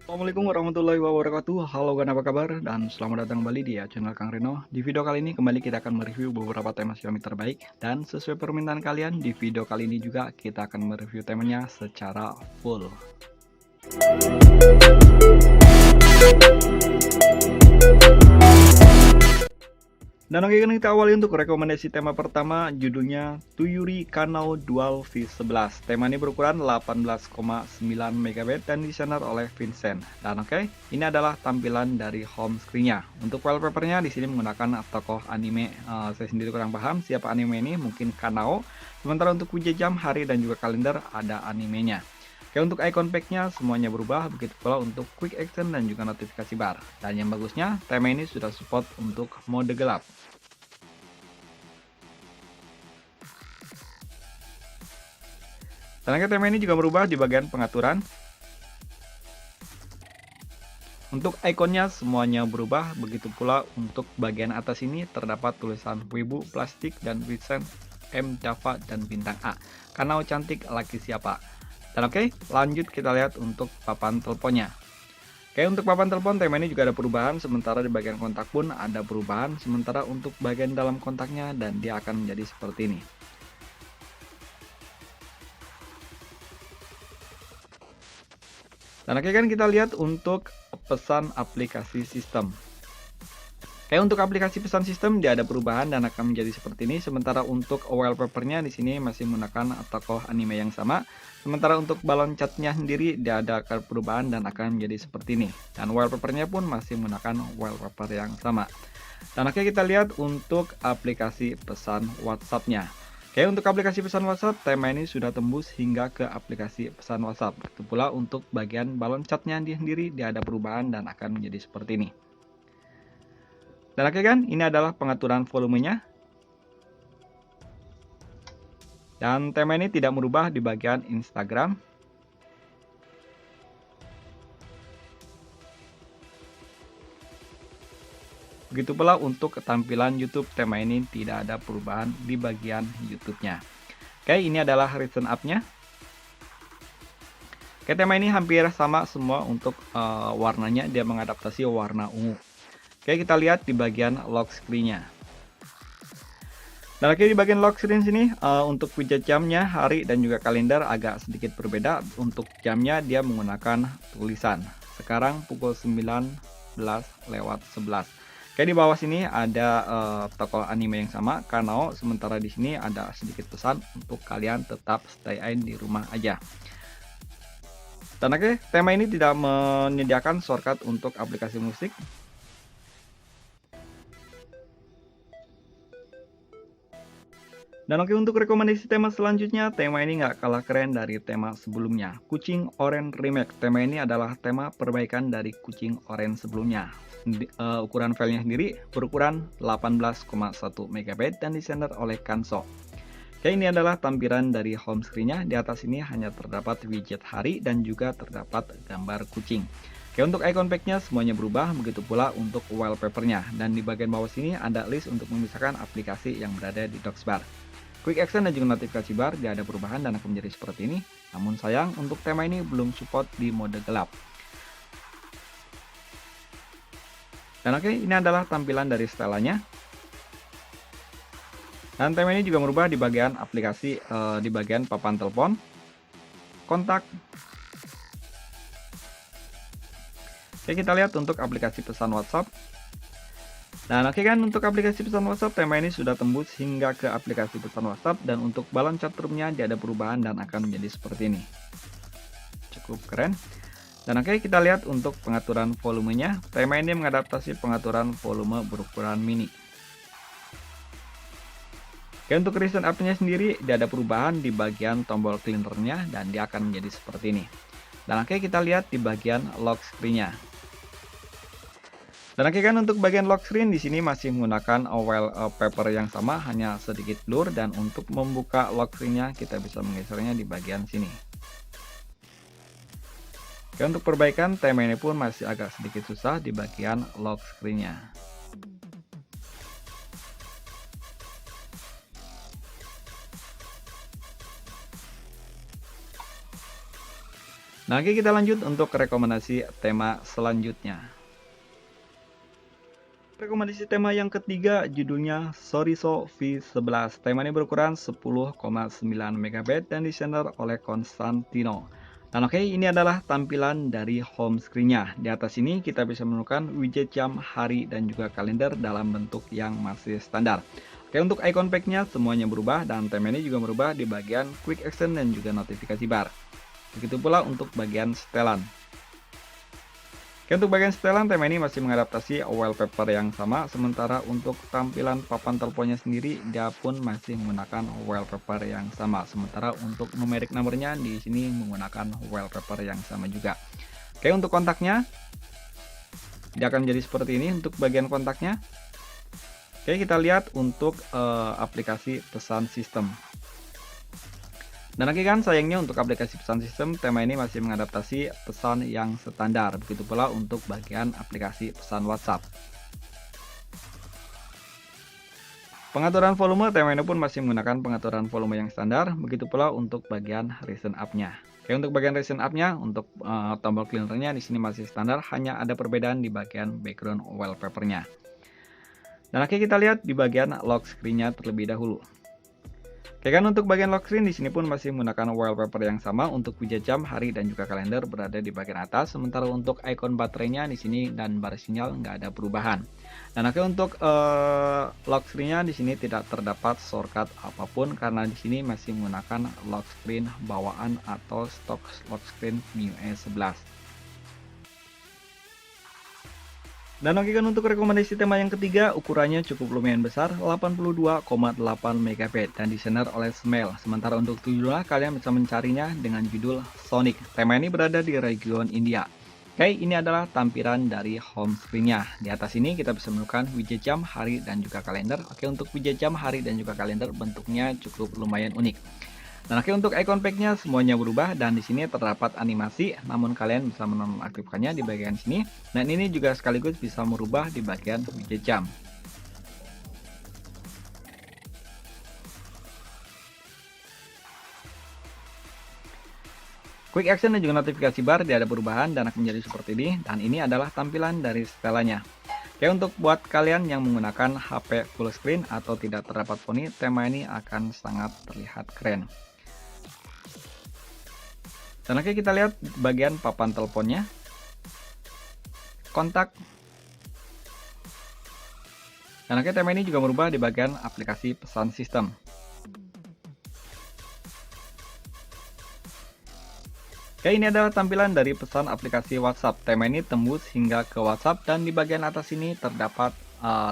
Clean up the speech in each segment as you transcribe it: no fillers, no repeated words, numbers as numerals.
Assalamualaikum warahmatullahi wabarakatuh. Halo gan, apa kabar? Dan selamat datang kembali di channel Kang Reno. Di video kali ini kembali kita akan mereview beberapa tema Xiaomi terbaik. Dan sesuai permintaan kalian, di video kali ini juga kita akan mereview temanya secara full. Dan oke, kita awali untuk rekomendasi tema pertama, judulnya Tuyuri Kanao Dual V11. Tema ini berukuran 18,9 MB dan desainer oleh Vincent. Dan oke, ini adalah tampilan dari home screen-nya. Untuk wallpaper-nya di sini menggunakan tokoh anime. Saya sendiri kurang paham siapa anime ini, mungkin Kanao. Sementara untuk widget jam, hari, dan juga kalender ada animenya. Oke, untuk icon pack-nya semuanya berubah, begitu pula untuk quick action dan juga notifikasi bar. Dan yang bagusnya, tema ini sudah support untuk mode gelap. Dan tema ini juga berubah di bagian pengaturan. Untuk ikonnya semuanya berubah, begitu pula untuk bagian atas ini terdapat tulisan Wibu, Plastik, dan Vincent, M, Java, dan bintang A. Kanao cantik, laki siapa? Dan oke, lanjut kita lihat untuk papan teleponnya. Oke, untuk papan telepon tema ini juga ada perubahan, sementara di bagian kontak pun ada perubahan, sementara untuk bagian dalam kontaknya dan dia akan menjadi seperti ini. Dan oke, kan kita lihat untuk pesan aplikasi sistem. Oke, untuk aplikasi pesan sistem dia ada perubahan dan akan menjadi seperti ini. Sementara untuk wallpaper-nya di sini masih menggunakan tokoh anime yang sama. Sementara untuk balon catnya sendiri dia ada perubahan dan akan menjadi seperti ini. Dan wallpaper-nya pun masih menggunakan wallpaper yang sama. Dan oke, kita lihat untuk aplikasi pesan WhatsApp-nya. Oke, untuk aplikasi pesan WhatsApp, tema ini sudah tembus hingga ke aplikasi pesan WhatsApp. Begitu pula untuk bagian balon catnya sendiri, dia ada perubahan dan akan menjadi seperti ini. Dan oke kan, ini adalah pengaturan volumenya. Dan tema ini tidak merubah di bagian Instagram. Begitu pula untuk ketampilan YouTube, tema ini tidak ada perubahan di bagian YouTube-nya. Oke, ini adalah recent up-nya. Oke, tema ini hampir sama semua untuk warnanya, dia mengadaptasi warna ungu. Oke, kita lihat di bagian lock screen-nya. Dan oke, di bagian lock screen sini untuk widget jamnya, hari, dan juga kalender agak sedikit berbeda. Untuk jamnya dia menggunakan tulisan. Sekarang pukul 19:11. Oke, di bawah sini ada tokoh anime yang sama, Kanao. Sementara di sini ada sedikit pesan untuk kalian tetap stay in di rumah aja. Dan oke, tema ini tidak menyediakan shortcut untuk aplikasi musik. Dan oke, untuk rekomendasi tema selanjutnya, tema ini nggak kalah keren dari tema sebelumnya. Kucing Orange Remake. Tema ini adalah tema perbaikan dari Kucing Orange sebelumnya. Ukuran filenya sendiri berukuran 18,1 MB dan desainer oleh Kanso. Oke, ini adalah tampilan dari home screen-nya. Di atas ini hanya terdapat widget hari dan juga terdapat gambar kucing. Oke, untuk icon pack-nya semuanya berubah, begitu pula untuk wallpaper-nya. Dan di bagian bawah sini ada list untuk memisahkan aplikasi yang berada di docksbar. Quick action dan juga notifikasi bar dia ada perubahan dan akan menjadi seperti ini. Namun sayang, untuk tema ini belum support di mode gelap. Dan oke, ini adalah tampilan dari setelannya. Dan tema ini juga merubah di bagian aplikasi, di bagian papan telepon, kontak. Oke, kita lihat untuk aplikasi pesan WhatsApp. Dan oke kan, untuk aplikasi pesan WhatsApp, tema ini sudah tembus hingga ke aplikasi pesan WhatsApp. Dan untuk balon chat room-nya dia ada perubahan dan akan menjadi seperti ini. Cukup keren. Dan oke, kita lihat untuk pengaturan volumenya. Tema ini mengadaptasi pengaturan volume berukuran mini. Oke, untuk recent up-nya sendiri dia ada perubahan di bagian tombol cleaner-nya dan dia akan menjadi seperti ini. Dan oke, kita lihat di bagian lock screen-nya. Dan oke kan, untuk bagian lock screen di sini masih menggunakan wallpaper yang sama, hanya sedikit blur. Dan untuk membuka lock screen-nya kita bisa menggesernya di bagian sini. Oke, untuk perbaikan tema ini pun masih agak sedikit susah di bagian lock screen-nya. Nah, oke, kita lanjut untuk rekomendasi tema selanjutnya. Rekomendasi tema yang ketiga judulnya Soriso V11. Tema ini berukuran 10,9 MB dan desainer oleh Constantino. Dan oke, ini adalah tampilan dari home screen-nya. Di atas ini kita bisa menemukan widget jam, hari, dan juga kalender dalam bentuk yang masih standar. Oke, untuk icon pack-nya semuanya berubah dan tema ini juga berubah di bagian quick action dan juga notifikasi bar. Begitu pula untuk bagian setelan. Oke, untuk bagian setelan tema ini masih mengadaptasi wallpaper yang sama, sementara untuk tampilan papan teleponnya sendiri dia pun masih menggunakan wallpaper yang sama. Sementara untuk numeric numbernya di sini menggunakan wallpaper yang sama juga. Oke, untuk kontaknya dia akan menjadi seperti ini untuk bagian kontaknya. Oke, kita lihat untuk aplikasi pesan sistem. Dan lagi kan sayangnya untuk aplikasi pesan sistem tema ini masih mengadaptasi pesan yang standar. Begitu pula untuk bagian aplikasi pesan WhatsApp. Pengaturan volume tema ini pun masih menggunakan pengaturan volume yang standar. Begitu pula untuk bagian recent up-nya. Oke, untuk bagian recent up-nya untuk tombol cleaner-nya di sini masih standar, hanya ada perbedaan di bagian background wallpaper-nya. Dan oke, kita lihat di bagian lock screen-nya terlebih dahulu. Oke kan, untuk bagian lock screen di sini pun masih menggunakan wallpaper yang sama. Untuk widget jam, hari, dan juga kalender berada di bagian atas. Sementara untuk icon baterainya di sini dan bar sinyal nggak ada perubahan. Dan oke, untuk lock screen-nya di sini tidak terdapat shortcut apapun karena di sini masih menggunakan lock screen bawaan atau stock lock screen MIUI 11. Dan oke kan, untuk rekomendasi tema yang ketiga, ukurannya cukup lumayan besar, 82,8 MB dan desainer oleh Smell. Sementara untuk judulnya kalian bisa mencarinya dengan judul Sonic. Tema ini berada di region India. Oke, ini adalah tampilan dari home screen-nya. Di atas ini kita bisa menemukan widget jam, hari, dan juga kalender. Oke, untuk widget jam, hari, dan juga kalender bentuknya cukup lumayan unik. Dan oke, untuk icon pack-nya semuanya berubah dan di sini terdapat animasi, namun kalian bisa menonaktifkannya di bagian sini. Dan ini juga sekaligus bisa merubah di bagian widget jam. Quick action dan juga notifikasi bar tidak ada perubahan dan akan menjadi seperti ini. Dan ini adalah tampilan dari setelannya. Oke, untuk buat kalian yang menggunakan HP full screen atau tidak terdapat foni, tema ini akan sangat terlihat keren. Dan oke, kita lihat bagian papan teleponnya, kontak. Dan oke, tema ini juga berubah di bagian aplikasi pesan sistem. Oke, ini adalah tampilan dari pesan aplikasi WhatsApp. Tema ini tembus hingga ke WhatsApp dan di bagian atas ini terdapat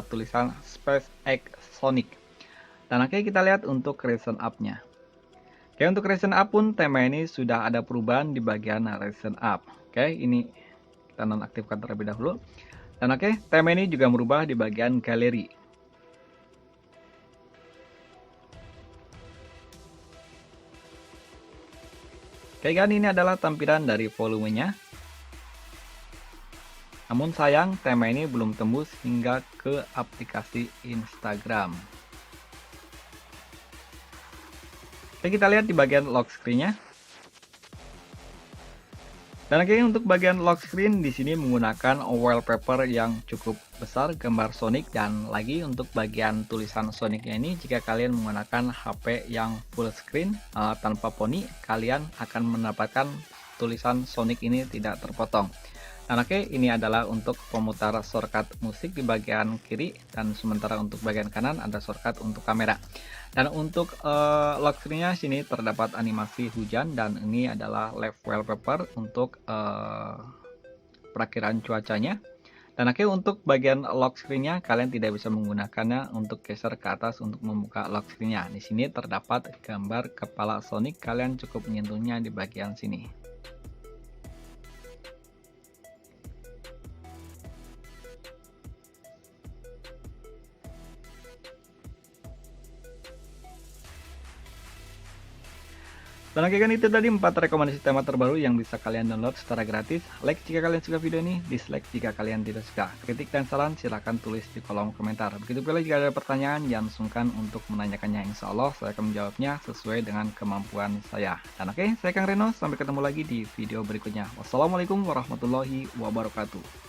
tulisan SpaceX Sonic. Dan oke, kita lihat untuk recent up-nya. Oke, untuk recent up pun tema ini sudah ada perubahan di bagian recent up. Oke, ini kita nonaktifkan terlebih dahulu. Dan oke, tema ini juga merubah di bagian galeri. Oke kan, ini adalah tampilan dari volumenya. Namun sayang, tema ini belum tembus hingga ke aplikasi Instagram. Oke, kita lihat di bagian lock screen-nya. Dan akhirnya untuk bagian lock screen di sini menggunakan wallpaper yang cukup besar gambar Sonic, dan lagi untuk bagian tulisan Sonicnya ini jika kalian menggunakan HP yang full screen tanpa poni, kalian akan mendapatkan tulisan Sonic ini tidak terpotong. Dan oke, ini adalah untuk pemutar shortcut musik di bagian kiri, dan sementara untuk bagian kanan ada shortcut untuk kamera. Dan untuk lock screen-nya sini terdapat animasi hujan, dan ini adalah live wallpaper untuk perakiran cuacanya. Dan oke, untuk bagian lock screen-nya kalian tidak bisa menggunakannya untuk geser ke atas untuk membuka lock screen-nya. Di sini terdapat gambar kepala Sonic, kalian cukup menyentuhnya di bagian sini. Dan oke kan itu tadi 4 rekomendasi tema terbaru yang bisa kalian download secara gratis. Like jika kalian suka video ini, dislike jika kalian tidak suka. Kritik dan saran silahkan tulis di kolom komentar. Begitu pula jika ada pertanyaan, jangan sungkan untuk menanyakannya. Insya Allah saya akan menjawabnya sesuai dengan kemampuan saya. Dan oke, saya Kang Reno, sampai ketemu lagi di video berikutnya. Wassalamualaikum warahmatullahi wabarakatuh.